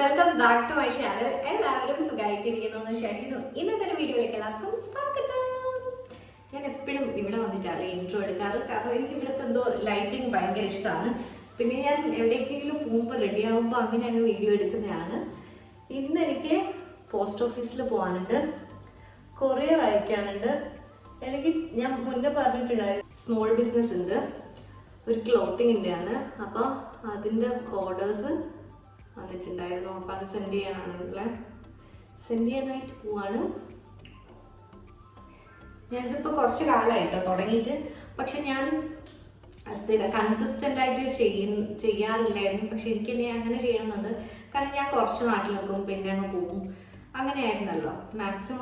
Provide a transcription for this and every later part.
Welcome back to my channel. എല്ലാവരും സുഖമായിട്ടിരിക്കുന്നു വിചാരിക്കുന്നു. ഇന്നത്തെ വീഡിയോയിലേക്ക് എല്ലാവർക്കും സ്വാഗതം. ഞാൻ എപ്പോഴും ഇവിടെ വന്നിട്ടാണ് ഇൻട്രോ എടുക്കാറ്, കാരണം എനിക്ക് ഇവിടുത്തെ എന്തോ ലൈറ്റിംഗ് ഭയങ്കര ഇഷ്ടമാണ്. പിന്നെ ഞാൻ എവിടേക്കെങ്കിലും പോകുമ്പോൾ റെഡി ആകുമ്പോൾ അങ്ങനെ അങ്ങ് വീഡിയോ എടുക്കുന്നതാണ്. ഇന്ന് എനിക്ക് പോസ്റ്റ് ഓഫീസിൽ പോകാനുണ്ട്, കൊറിയർ അയക്കാനുണ്ട്. ഞാൻ മുന്നേ പറഞ്ഞിട്ടുണ്ടായിരുന്നു സ്മോൾ ബിസിനസ് ഉണ്ട്, ഒരു ക്ലോത്തിങ്ങിൻ്റെ ആണ്. അപ്പോൾ അതിൻ്റെ ഓർഡേഴ്സ് വന്നിട്ടുണ്ടായിരുന്നു. അപ്പോൾ അത് സെൻഡ് ചെയ്യാനായിട്ട് പോവാണ്. ഞാനിതിപ്പോൾ കുറച്ച് കാലമായിട്ടോ തുടങ്ങിയിട്ട്, പക്ഷെ ഞാൻ കൺസിസ്റ്റൻ്റ് ആയിട്ട് ചെയ്യാറില്ലായിരുന്നു. പക്ഷെ എനിക്ക് ഇനി അങ്ങനെ ചെയ്യണമെന്നുണ്ട്. കാരണം ഞാൻ കുറച്ച് നാട്ടിൽ നിൽക്കും, പിന്നെ അങ്ങ് പോകും, അങ്ങനെയായിരുന്നല്ലോ. മാക്സിമം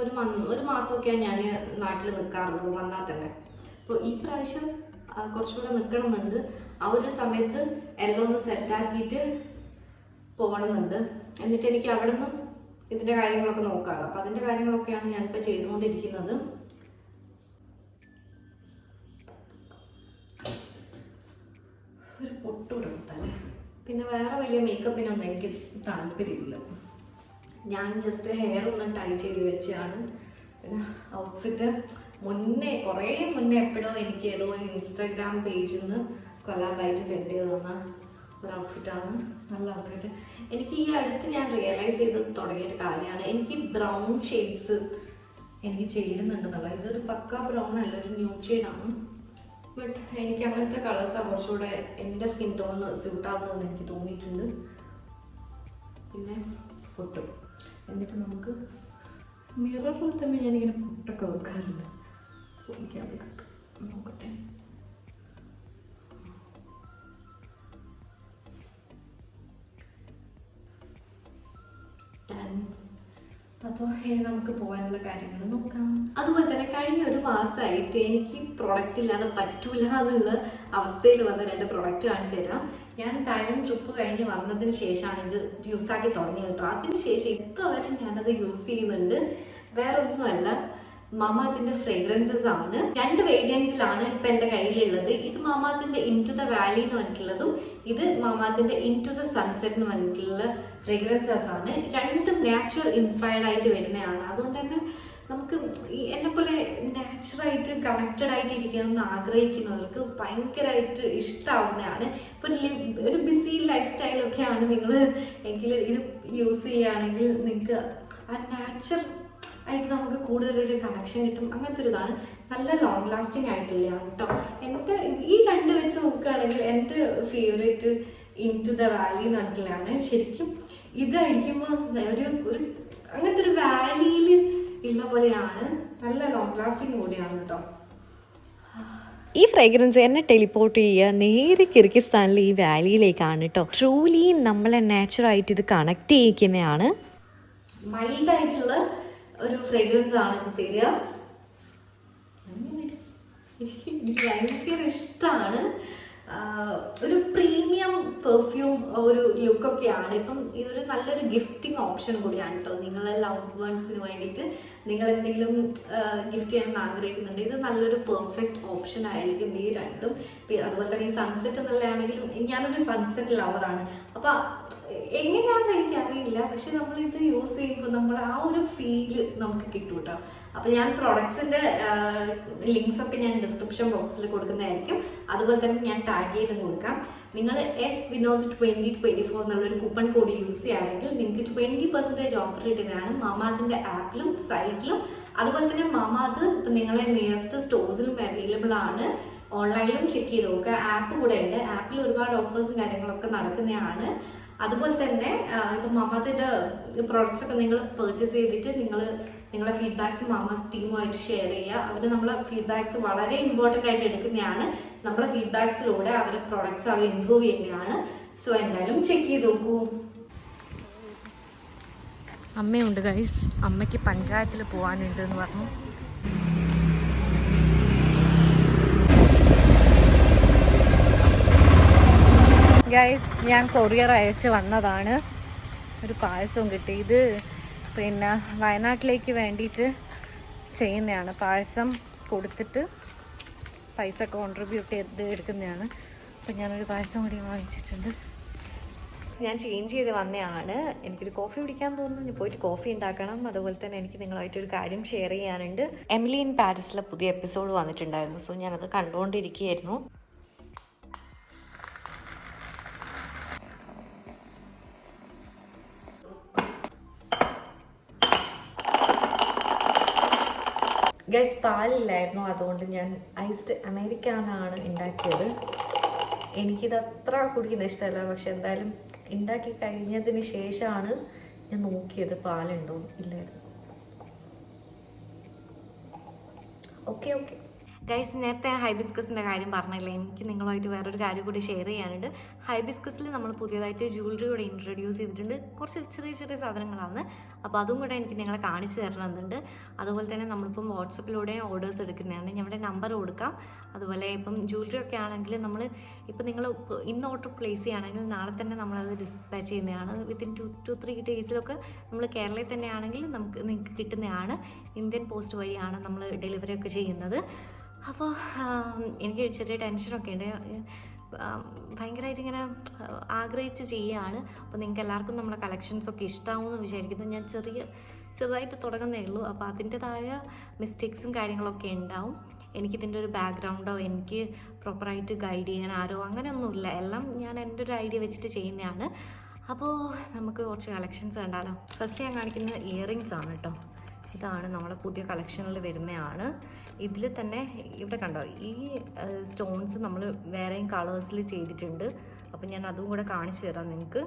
ഒരു മാസമൊക്കെയാണ് ഞാൻ നാട്ടിൽ നിൽക്കാറുള്ളൂ വന്നാൽ തന്നെ. അപ്പോൾ ഈ പ്രാവശ്യം കുറച്ചുകൂടെ നിൽക്കണമെന്നുണ്ട്. ആ ഒരു സമയത്ത് എല്ലാം ഒന്ന് സെറ്റാക്കിയിട്ട് പോകണമെന്നുണ്ട്. എന്നിട്ട് എനിക്ക് അവിടെ നിന്ന് ഇതിൻ്റെ കാര്യങ്ങളൊക്കെ നോക്കാമല്ലോ. അപ്പം അതിൻ്റെ കാര്യങ്ങളൊക്കെയാണ് ഞാനിപ്പോൾ ചെയ്തുകൊണ്ടിരിക്കുന്നത്. ഒരു പൊട്ടൂടെ കൊടുത്താലേ. പിന്നെ വേറെ വലിയ മേക്കപ്പിനൊന്നും എനിക്ക് താല്പര്യമില്ല. ഞാൻ ജസ്റ്റ് ഹെയർ ഒന്ന് ടൈ ചെയ്ത് വെച്ചാണ്. പിന്നെ ഔട്ട്ഫിറ്റ് കുറേ മുന്നേ എപ്പോഴോ എനിക്ക് ഏതോ ഒരു ഇൻസ്റ്റാഗ്രാം പേജിൽ നിന്ന് കൊലാബായിട്ട് സെൻഡ് ചെയ്ത് തന്ന ഒരു ഔട്ട്ഫിറ്റാണ്. നല്ല ഔട്ട്ഫിറ്റ്. എനിക്ക് ഈ അടുത്ത് ഞാൻ റിയലൈസ് ചെയ്ത് തുടങ്ങിയൊരു കാര്യമാണ്, എനിക്ക് ബ്രൗൺ ഷെയ്ഡ്സ് എനിക്ക് ചേരുന്നുണ്ടെന്നുള്ള. ഇതൊരു പക്ക ബ്രൗൺ അല്ല, ഒരു ന്യൂഡ് ഷെയ്ഡാണ്. ബട്ട് എനിക്ക് അങ്ങനത്തെ കളേഴ്സാണ് കുറച്ചുകൂടെ എൻ്റെ സ്കിൻ ടോണിന് സ്യൂട്ടാവുന്നതെന്ന് എനിക്ക് തോന്നിയിട്ടുണ്ട്. പിന്നെ പൊട്ടും. എന്നിട്ട് നമുക്ക് മിററിൽ തന്നെ ഞാനിങ്ങനെ പൊട്ടൊക്കെ വെക്കാറുണ്ട്. എനിക്കത് കിട്ടും, നോക്കട്ടെ. അപ്പോൾ ഇനി നമുക്ക് പോകാനുള്ള കാര്യങ്ങൾ നോക്കാം. അതുപോലെ തന്നെ കഴിഞ്ഞ ഒരു മാസമായിട്ട് എനിക്ക് പ്രൊഡക്റ്റ് ഇല്ലാതെ പറ്റൂല എന്നുള്ള അവസ്ഥയിൽ വന്ന 2 പ്രൊഡക്റ്റ് കാണിച്ചു തരാം. ഞാൻ തായ്ലൻഡ് ട്രിപ്പ് കഴിഞ്ഞ് വന്നതിന് ശേഷമാണ് ഇത് യൂസാക്കി തുടങ്ങിയത് കേട്ടോ. അതിന് ശേഷം ഇതുവരെ ഞാനത് യൂസ് ചെയ്യുന്നുണ്ട്. വേറെ ഒന്നുമല്ല, മാമാത്തിൻ്റെ ഫ്രേഗ്രൻസസ് ആണ്. 2 വേരിയൻസിലാണ് ഇപ്പം എൻ്റെ കയ്യിലുള്ളത്. ഇത് മാമാത്തിൻ്റെ ഇൻ ടു ദ വാലി എന്ന് പറഞ്ഞിട്ടുള്ളതും ഇത് മാമാത്തിൻ്റെ ഇൻ ടു ദ സൺസെറ്റ് എന്ന് പറഞ്ഞിട്ടുള്ള ഫ്രേഗ്രൻസസ് ആണ്. രണ്ടും നാച്ചുറൽ ഇൻസ്പയർഡ് ആയിട്ട് വരുന്നതാണ്. അതുകൊണ്ട് തന്നെ നമുക്ക് എന്നെപ്പോലെ നാച്ചുറലായിട്ട് കണക്റ്റഡ് ആയിട്ട് ഇരിക്കണം എന്ന് ആഗ്രഹിക്കുന്നവർക്ക് ഭയങ്കരമായിട്ട് ഇഷ്ടമാവുന്നതാണ്. ഇപ്പോൾ ഒരു ബിസി ലൈഫ് സ്റ്റൈലൊക്കെയാണ് നിങ്ങൾ എങ്കിൽ ഇത് യൂസ് ചെയ്യുകയാണെങ്കിൽ നിങ്ങൾക്ക് ആ നാച്ചുറൽ ആയിട്ട് നമുക്ക് കൂടുതലൊരു കണക്ഷൻ കിട്ടും. അങ്ങനത്തെ ഒരു ഇതാണ്. നല്ല ലോങ് ലാസ്റ്റിംഗ് ആയിട്ടുള്ളതാണ് കേട്ടോ. എൻ്റെ ഈ 2 വെച്ച് നോക്കുകയാണെങ്കിൽ എൻ്റെ favourite into the valley എന്ന് പറഞ്ഞിട്ടുള്ളതാണ്. ശരിക്കും ഇത് അടിക്കുമ്പോൾ ഒരു അങ്ങനത്തെ ഒരു വാലിയിൽ ഉള്ള പോലെയാണ്. നല്ല ലോങ് ലാസ്റ്റിംഗ് കൂടിയാണ് കേട്ടോ. ഈ ഫ്രേഗ്രൻസ് എന്നെ ടെലിപ്പോർട്ട് ചെയ്യുക നേരെ കിർഗിസ്ഥാനിലെ ഈ വാലിയിലേക്കാണ് കേട്ടോ. ട്രൂലി നമ്മളെ നാച്ചുറായിട്ട് ഇത് കണക്ട് ചെയ്യിക്കുന്നതാണ്. മൈൽഡായിട്ടുള്ള ഒരു ഫ്രേഗ്രൻസ് ആണ് ഇത് തരിക. എനിക്ക് ഭയങ്കര ഇഷ്ടമാണ്. ഒരു പ്രീമിയം പെർഫ്യൂം ഒരു ലുക്കൊക്കെയാണ്. ഇപ്പം ഇതൊരു നല്ലൊരു ഗിഫ്റ്റിംഗ് ഓപ്ഷൻ കൂടിയാണ് കേട്ടോ. നിങ്ങളെ ലവ് വൺസിന് വേണ്ടിയിട്ട് നിങ്ങൾ എന്തെങ്കിലും ഗിഫ്റ്റ് ചെയ്യാൻ ആഗ്രഹിക്കുന്നുണ്ട്, ഇത് നല്ലൊരു പെർഫെക്റ്റ് ഓപ്ഷൻ ആയിരിക്കും ഈ 2ഉം. അതുപോലെ തന്നെ ഈ സൺസെറ്റ് എന്നുള്ളതാണെങ്കിലും ഞാനൊരു സൺസെറ്റ് ലവറാണ്. അപ്പം എങ്ങനെയാണെന്ന് എനിക്കറിയില്ല, പക്ഷെ നമ്മളിത് യൂസ് ചെയ്യുമ്പോൾ നമ്മൾ ആ ഒരു ഫീല് നമുക്ക് കിട്ടും കേട്ടോ. അപ്പോൾ ഞാൻ പ്രൊഡക്ട്സിൻ്റെ ലിങ്ക്സ് ഒക്കെ ഞാൻ ഡിസ്ക്രിപ്ഷൻ ബോക്സിൽ കൊടുക്കുന്നതായിരിക്കും. അതുപോലെ തന്നെ ഞാൻ ടാഗ് ചെയ്ത് കൊടുക്കാം. നിങ്ങൾ SVinod2024 എന്നുള്ളൊരു കൂപ്പൺ കോഡ് യൂസ് ചെയ്യുകയാണെങ്കിൽ നിങ്ങൾക്ക് 20% ഓഫർ കിട്ടുന്നതാണ് മാമാത്തിൻ്റെ ആപ്പിലും സൈറ്റിലും. അതുപോലെ തന്നെ മാമാത്ത് ഇപ്പം നിങ്ങളെ നിയറസ്റ്റ് സ്റ്റോഴ്സിലും അവൈലബിൾ ആണ്. ഓൺലൈനിലും ചെക്ക് ചെയ്ത് നോക്കുക. ആപ്പ് കൂടെ ഉണ്ട്. ആപ്പിൽ ഒരുപാട് ഓഫേഴ്സും കാര്യങ്ങളൊക്കെ നടക്കുന്നതാണ്. അതുപോലെ തന്നെ ഇപ്പം മാമാത്തിൻ്റെ പ്രോഡക്റ്റ്സ് ഒക്കെ നിങ്ങൾ പർച്ചേസ് ചെയ്തിട്ട് നിങ്ങളെ ഫീഡ്ബാക്സ് മാമാത്ത് ടീമുമായിട്ട് ഷെയർ ചെയ്യുക. അവർ നമ്മളെ ഫീഡ്ബാക്സ് വളരെ ഇമ്പോർട്ടൻ്റ് ആയിട്ട് എടുക്കുന്നതാണ്. നമ്മളെ ഫീഡ്ബാക്സിലൂടെ അവരുടെ പ്രോഡക്റ്റ്സ് അവർ ഇമ്പ്രൂവ് ചെയ്യുന്നതാണ്. സോ എന്തായാലും ചെക്ക് ചെയ്ത് നോക്കൂ. അമ്മയുണ്ട് ഗൈസ്, അമ്മയ്ക്ക് പഞ്ചായത്തിൽ പോകാനുണ്ട് എന്ന് പറഞ്ഞു. ഗൈസ്, ഞാൻ കൊറിയർ അയച്ച് വന്നതാണ്. ഒരു പായസവും കിട്ടി. ഇത് പിന്നെ വയനാട്ടിലേക്ക് വേണ്ടിയിട്ട് ചെയ്യുന്നതാണ്. പായസം കൊടുത്തിട്ട് പൈസ കോൺട്രിബ്യൂട്ട് ചെയ്ത് എടുക്കുന്നതാണ്. അപ്പം ഞാനൊരു പായസം കൂടി വാങ്ങിച്ചിട്ടുണ്ട്. ഞാൻ ചേഞ്ച് ചെയ്ത് വന്നതാണ്. എനിക്കൊരു കോഫി കുടിക്കാൻ തോന്നുന്നു. ഞാൻ പോയിട്ട് കോഫി ഉണ്ടാക്കണം. അതുപോലെ തന്നെ എനിക്ക് നിങ്ങളുമായിട്ടൊരു കാര്യം ഷെയർ ചെയ്യാനുണ്ട്. എമിലി ഇൻ പാരീസിലെ പുതിയ എപ്പിസോഡ് വന്നിട്ടുണ്ടായിരുന്നു. സോ ഞാനത് കണ്ടുകൊണ്ടിരിക്കുകയായിരുന്നു. ഗൈസ്, പാലില്ലായിരുന്നു, അതുകൊണ്ട് ഞാൻ ഐസ്ഡ് അമേരിക്കാനാണ് ഉണ്ടാക്കിയത്. എനിക്കിത് അത്ര കുടിക്കുന്ന ഇഷ്ടമല്ല, പക്ഷെ എന്തായാലും ഉണ്ടാക്കി കഴിഞ്ഞതിന് ശേഷമാണ് ഞാൻ നോക്കിയത് പാലുണ്ടോ ഇല്ലായിരുന്നു. ഓക്കെ ഗൈസ്, നേരത്തെ ഹൈബിസ്കസിൻ്റെ കാര്യം പറഞ്ഞില്ലേ, എനിക്ക് നിങ്ങളുമായിട്ട് വേറൊരു കാര്യം കൂടി ഷെയർ ചെയ്യാനുണ്ട്. ഹൈബിസ്കസിൽ നമ്മൾ പുതിയതായിട്ട് ജ്വല്ലറി കൂടെ ഇൻട്രൊഡ്യൂസ് ചെയ്തിട്ടുണ്ട്. കുറച്ച് ചെറിയ സാധനങ്ങളാണ്, അപ്പോൾ അതും കൂടെ എനിക്ക് നിങ്ങളെ കാണിച്ചു തരണമെന്നുണ്ട്. അതുപോലെ തന്നെ നമ്മളിപ്പം വാട്സപ്പിലൂടെ ഓർഡേഴ്സ് എടുക്കുന്നതാണ്. ഞങ്ങളുടെ നമ്പർ കൊടുക്കാം. അതുപോലെ ഇപ്പം ജ്വല്ലറി ഒക്കെ ആണെങ്കിൽ നമ്മൾ ഇപ്പം നിങ്ങൾ ഇന്ന് ഓർഡർ പ്ലേസ് ചെയ്യുകയാണെങ്കിൽ നാളെ തന്നെ നമ്മളത് ഡിസ്പാച്ച് ചെയ്യുന്നതാണ്. വിത്തിൻ 2-3 ഡേയ്സിലൊക്കെ നമ്മൾ കേരളയിൽ തന്നെ ആണെങ്കിൽ നിങ്ങൾക്ക് കിട്ടുന്നതാണ്. ഇന്ത്യൻ പോസ്റ്റ് വഴിയാണ് നമ്മൾ ഡെലിവറി ഒക്കെ ചെയ്യുന്നത്. അപ്പോൾ എനിക്ക് ചെറിയ ടെൻഷനൊക്കെ ഉണ്ട്. ഭയങ്കരമായിട്ട് ഇങ്ങനെ ആഗ്രഹിച്ച് ചെയ്യുകയാണ്. അപ്പോൾ നിങ്ങൾക്ക് എല്ലാവർക്കും നമ്മുടെ കളക്ഷൻസൊക്കെ ഇഷ്ടമാവുമെന്ന് വിചാരിക്കുന്നു. ഞാൻ ചെറുതായിട്ട് തുടങ്ങുന്നേ ഉള്ളൂ. അപ്പോൾ അതിൻ്റെതായ മിസ്റ്റേക്സും കാര്യങ്ങളൊക്കെ ഉണ്ടാവും. എനിക്കിതിൻ്റെ ഒരു ബാക്ക്ഗ്രൗണ്ടോ എനിക്ക് പ്രോപ്പറായിട്ട് ഗൈഡ് ചെയ്യാൻ ആരോ അങ്ങനെയൊന്നുമില്ല. എല്ലാം ഞാൻ എൻ്റെ ഒരു ഐഡിയ വെച്ചിട്ട് ചെയ്യുന്നതാണ്. അപ്പോൾ നമുക്ക് കുറച്ച് കളക്ഷൻസ് കണ്ടാലോ. ഫസ്റ്റ് ഞാൻ കാണിക്കുന്നത് ഇയറിങ്സ് ആണ് കേട്ടോ. ഇതാണ് നമ്മളെ പുതിയ കളക്ഷനിൽ വരുന്നതാണ്. ഇതിൽ തന്നെ ഇവിടെ കണ്ടോ, ഈ സ്റ്റോൺസ് നമ്മൾ വേറെയും കളേഴ്സിൽ ചെയ്തിട്ടുണ്ട്. അപ്പം ഞാൻ അതും കൂടെ കാണിച്ചു തരാം നിങ്ങൾക്ക്.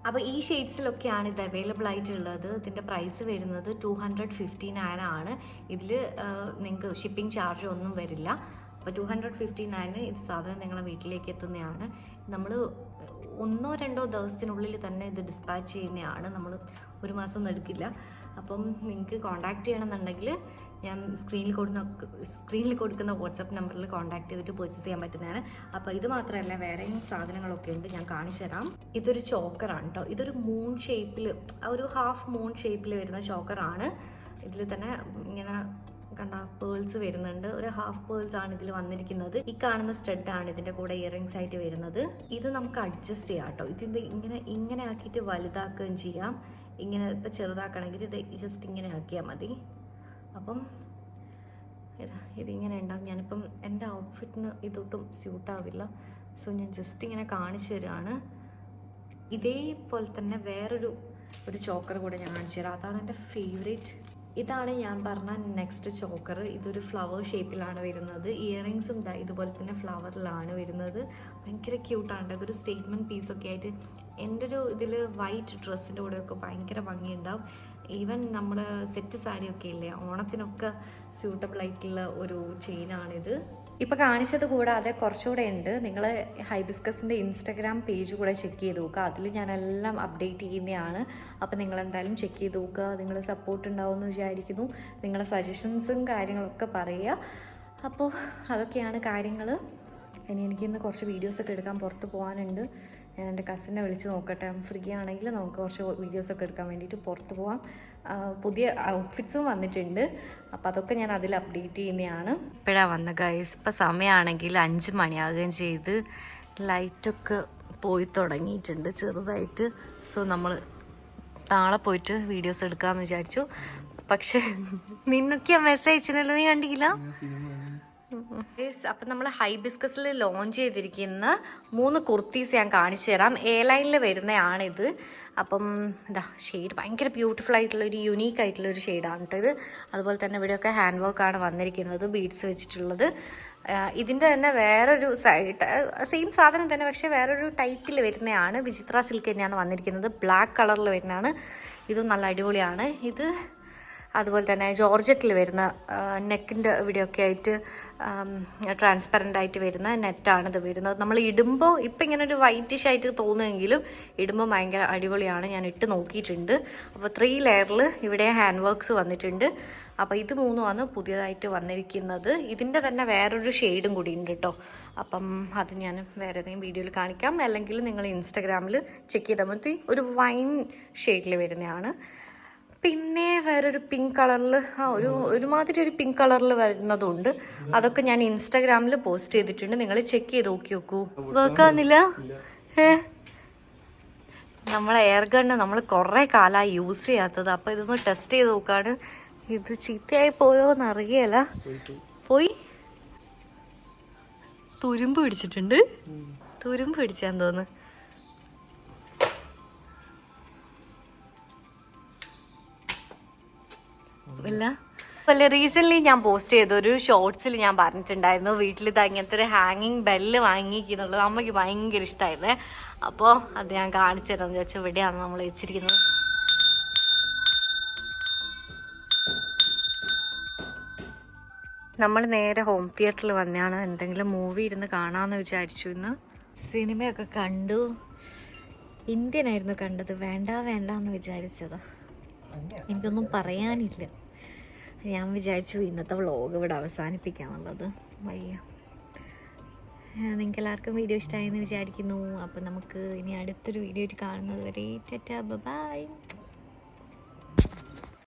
അപ്പോൾ ഈ ഷെയ്ഡ്സിലൊക്കെയാണ് ഇത് അവൈലബിൾ ആയിട്ടുള്ളത്. ഇതിൻ്റെ പ്രൈസ് വരുന്നത് 259 ആണ്. ഇതിൽ നിങ്ങൾക്ക് ഷിപ്പിംഗ് ചാർജ് ഒന്നും വരില്ല. അപ്പോൾ 259 ഇത് സാധനം നിങ്ങളെ വീട്ടിലേക്ക് എത്തുന്നതാണ്. നമ്മൾ 1-2 ദിവസത്തിനുള്ളിൽ തന്നെ ഇത് ഡിസ്പാച്ച് ചെയ്യുന്നതാണ്. നമ്മൾ 1 മാസമൊന്നും എടുക്കില്ല. അപ്പം നിങ്ങൾക്ക് കോൺടാക്റ്റ് ചെയ്യണമെന്നുണ്ടെങ്കിൽ ഞാൻ സ്ക്രീനിൽ കൊടുക്കുന്ന വാട്സപ്പ് നമ്പറിൽ കോൺടാക്ട് ചെയ്തിട്ട് പർച്ചേസ് ചെയ്യാൻ പറ്റുന്നതാണ്. അപ്പോൾ ഇത് മാത്രമല്ല, വേറെയും സാധനങ്ങളൊക്കെ ഉണ്ട്, ഞാൻ കാണിച്ചു തരാം. ഇതൊരു ചോക്കറാണ് കേട്ടോ. ഇതൊരു മൂൺ ഷേപ്പിൽ, ഒരു ഹാഫ് മൂൺ ഷേപ്പിൽ വരുന്ന ചോക്കറാണ്. ഇതിൽ തന്നെ ഇങ്ങനെ കണ്ട പേൾസ് വരുന്നുണ്ട്. ഒരു ഹാഫ് പേൾസ് ആണ് ഇതിൽ വന്നിരിക്കുന്നത്. ഈ കാണുന്ന സ്റ്റഡ് ആണ് ഇതിൻ്റെ കൂടെ ഇയറിങ്സ് ആയിട്ട് വരുന്നത്. ഇത് നമുക്ക് അഡ്ജസ്റ്റ് ചെയ്യാം കേട്ടോ. ഇതിൻ്റെ ഇങ്ങനെ ആക്കിയിട്ട് വലുതാക്കുകയും ചെയ്യാം. ഇങ്ങനെ ഇപ്പം ചെറുതാക്കണമെങ്കിൽ ഇത് ജസ്റ്റ് ഇങ്ങനെ ആക്കിയാൽ മതി. അപ്പം ഇതിങ്ങനെ ഉണ്ടാവും. ഞാനിപ്പം എൻ്റെ ഔട്ട്ഫിറ്റിന് ഇതൊട്ടും സ്യൂട്ടാവില്ല. സോ ഞാൻ ജസ്റ്റ് ഇങ്ങനെ കാണിച്ചു തരാണ്. ഇതേപോലെ തന്നെ വേറൊരു ചോക്കർ കൂടെ ഞാൻ കാണിച്ചു തരാം. അതാണ് എൻ്റെ ഫേവറേറ്റ്. ഇതാണ് ഞാൻ പറഞ്ഞ നെക്സ്റ്റ് ചോക്കർ. ഇതൊരു ഫ്ലവർ ഷേപ്പിലാണ് വരുന്നത്. ഇയറിങ്സും ഇതുപോലെ തന്നെ ഫ്ലവറിലാണ് വരുന്നത്. ഭയങ്കര ക്യൂട്ടാണ്. ഇതൊരു സ്റ്റേറ്റ്മെൻറ്റ് പീസൊക്കെ ആയിട്ട് എൻ്റെ ഒരു ഇതിൽ വൈറ്റ് ഡ്രസ്സിൻ്റെ കൂടെയൊക്കെ ഭയങ്കര ഭംഗിയുണ്ടാവും. ഈവൻ നമ്മൾ സെറ്റ് സാരിയൊക്കെ ഇല്ലേ, ഓണത്തിനൊക്കെ സ്യൂട്ടബിൾ ആയിട്ടുള്ള ഒരു ചെയിനാണിത്. ഇപ്പോൾ കാണിച്ചത് കൂടാതെ കുറച്ചുകൂടെ ഉണ്ട്. നിങ്ങൾ ഹൈബിസ്കസിൻ്റെ ഇൻസ്റ്റഗ്രാം പേജ് കൂടെ ചെക്ക് ചെയ്ത് നോക്കുക. അതിൽ ഞാനെല്ലാം അപ്ഡേറ്റ് ചെയ്യുന്നതാണ്. അപ്പോൾ നിങ്ങളെന്തായാലും ചെക്ക് ചെയ്ത് നോക്കുക. നിങ്ങൾ സപ്പോർട്ട് ഉണ്ടാവുമെന്ന് വിചാരിക്കുന്നു. നിങ്ങളെ സജഷൻസും കാര്യങ്ങളൊക്കെ പറയുക. അപ്പോൾ അതൊക്കെയാണ് കാര്യങ്ങൾ. ഇനി എനിക്കിന്ന് കുറച്ച് വീഡിയോസൊക്കെ എടുക്കാൻ പുറത്ത് പോകാനുണ്ട്. ഞാൻ എൻ്റെ കസിനെ വിളിച്ച് നോക്കട്ടെ. ഫ്രീ ആണെങ്കിൽ നമുക്ക് കുറച്ച് വീഡിയോസൊക്കെ എടുക്കാൻ വേണ്ടിയിട്ട് പുറത്ത് പോകാം. പുതിയ ഔട്ട്ഫിറ്റ്സും വന്നിട്ടുണ്ട്. അപ്പോൾ അതൊക്കെ ഞാൻ അതിൽ അപ്ഡേറ്റ് ചെയ്യുന്നതാണ്. ഇപ്പോഴാണ് വന്ന ഗൈസ്. ഇപ്പോൾ സമയമാണെങ്കിൽ 5 മണിയാകുകയും ചെയ്ത് ലൈറ്റൊക്കെ പോയി തുടങ്ങിയിട്ടുണ്ട് ചെറുതായിട്ട്. സോ നമ്മൾ നാളെ പോയിട്ട് വീഡിയോസ് എടുക്കാമെന്ന് വിചാരിച്ചു. പക്ഷെ നിന്നൊക്കെ മെസ്സേജ് അയച്ചിനല്ലോ, നീ കണ്ടില്ല? അപ്പം നമ്മൾ ഹൈബിസ്കസിൽ ലോഞ്ച് ചെയ്തിരിക്കുന്ന 3 കുർത്തീസ് ഞാൻ കാണിച്ചു തരാം. എ ലൈനിൽ വരുന്നതാണിത്. അപ്പം എന്താ ഷെയ്ഡ് ഭയങ്കര ബ്യൂട്ടിഫുൾ ആയിട്ടുള്ള ഒരു യുണീക്ക് ആയിട്ടുള്ള ഒരു ഷെയ്ഡാണ് കേട്ടോ ഇത്. അതുപോലെ തന്നെ ഇവിടെയൊക്കെ ഹാൻഡ് വർക്കാണ് വന്നിരിക്കുന്നത്, ബീഡ്സ് വെച്ചിട്ടുള്ളത്. ഇതിൻ്റെ തന്നെ വേറൊരു സൈഡ് സെയിം സാധനം തന്നെ, പക്ഷേ വേറൊരു ടൈപ്പിൽ വരുന്നതാണ്. വിചിത്ര സിൽക്ക് തന്നെയാണ് വന്നിരിക്കുന്നത്. ബ്ലാക്ക് കളറിൽ വരുന്നതാണ്. ഇതും നല്ല അടിപൊളിയാണ്. ഇത് അതുപോലെ തന്നെ ജോർജറ്റിൽ വരുന്ന നെക്കിൻ്റെ ഇവിടെയൊക്കെ ആയിട്ട് ട്രാൻസ്പെറൻ്റ് ആയിട്ട് വരുന്ന നെറ്റാണ് ഇത് വരുന്നത്. നമ്മൾ ഇടുമ്പോൾ ഇപ്പം ഇങ്ങനെ ഒരു വൈറ്റിഷ് ആയിട്ട് തോന്നുമെങ്കിലും ഇടുമ്പോൾ ഭയങ്കര അടിപൊളിയാണ്. ഞാൻ ഇട്ട് നോക്കിയിട്ടുണ്ട്. അപ്പോൾ 3 ലെയറിൽ ഇവിടെ ഹാൻഡ് വർക്ക്സ് വന്നിട്ടുണ്ട്. അപ്പോൾ ഇത് 3 പുതിയതായിട്ട് വന്നിരിക്കുന്നത്. ഇതിൻ്റെ തന്നെ വേറൊരു ഷെയ്ഡും കൂടി ഉണ്ട് കേട്ടോ. അപ്പം അത് ഞാൻ വേറെ ഏതെങ്കിലും വീഡിയോയിൽ കാണിക്കാം. അല്ലെങ്കിൽ നിങ്ങൾ ഇൻസ്റ്റഗ്രാമിൽ ചെക്ക് ചെയ്താൽ മതി. ഒരു വൈൻ ഷെയ്ഡിൽ വരുന്നതാണ്. പിന്നെ വേറൊരു പിങ്ക് കളറിൽ ഒരുമാതിരി ഒരു പിങ്ക് കളറിൽ വരുന്നതുണ്ട്. അതൊക്കെ ഞാൻ ഇൻസ്റ്റാഗ്രാമിൽ പോസ്റ്റ് ചെയ്തിട്ടുണ്ട്, നിങ്ങൾ ചെക്ക് ചെയ്ത് നോക്കൂ. വർക്കാവുന്നില്ല. നമ്മൾ എയർ ഗണ്ണ് നമ്മൾ കുറേ കാലമായി യൂസ് ചെയ്യാത്തത്, അപ്പോൾ ഇതൊന്ന് ടെസ്റ്റ് ചെയ്ത് നോക്കാണ്. ഇത് ചീത്തയായി പോയോന്ന് അറിയല. പോയി തുരുമ്പ് പിടിച്ചിട്ടുണ്ട്. തുരുമ്പ് പിടിച്ചാന്ന് തോന്നുന്നു. ഇല്ല അല്ല, റീസെന്റ് ഞാൻ പോസ്റ്റ് ചെയ്ത ഒരു ഷോർട്സിൽ ഞാൻ പറഞ്ഞിട്ടുണ്ടായിരുന്നു വീട്ടിൽ ഇത് അങ്ങനത്തെ ഒരു ഹാങ്ങിങ് ബെല്ല് വാങ്ങിക്കുന്നുള്ളത്. അമ്മയ്ക്ക് ഭയങ്കര ഇഷ്ടമായിരുന്നേ. അപ്പോൾ അത് ഞാൻ കാണിച്ചു തരാമെന്ന് വെച്ചാൽ ഇവിടെയാണ് നമ്മൾ വെച്ചിരിക്കുന്നത്. നമ്മൾ നേരെ ഹോം തിയേറ്ററിൽ വന്നതാണ്. എന്തെങ്കിലും മൂവി ഇരുന്ന് കാണാമെന്ന് വിചാരിച്ചു. ഇന്ന് സിനിമയൊക്കെ കണ്ടു. ഇന്ത്യൻ ആയിരുന്നു കണ്ടത്. വേണ്ട എന്ന് വിചാരിച്ചതാ. എനിക്കൊന്നും പറയാനില്ല. ഞാൻ വിചാരിച്ചു ഇന്നത്തെ വ്ളോഗ് ഇവിടെ അവസാനിപ്പിക്കാന്നുള്ളത്. വയ്യ. നിങ്ങൾക്ക് എല്ലാവർക്കും വീഡിയോ ഇഷ്ടമായെന്ന് വിചാരിക്കുന്നു. അപ്പം നമുക്ക് ഇനി അടുത്തൊരു വീഡിയോ കാണുന്നത് വരെ ടാറ്റാ ബൈ.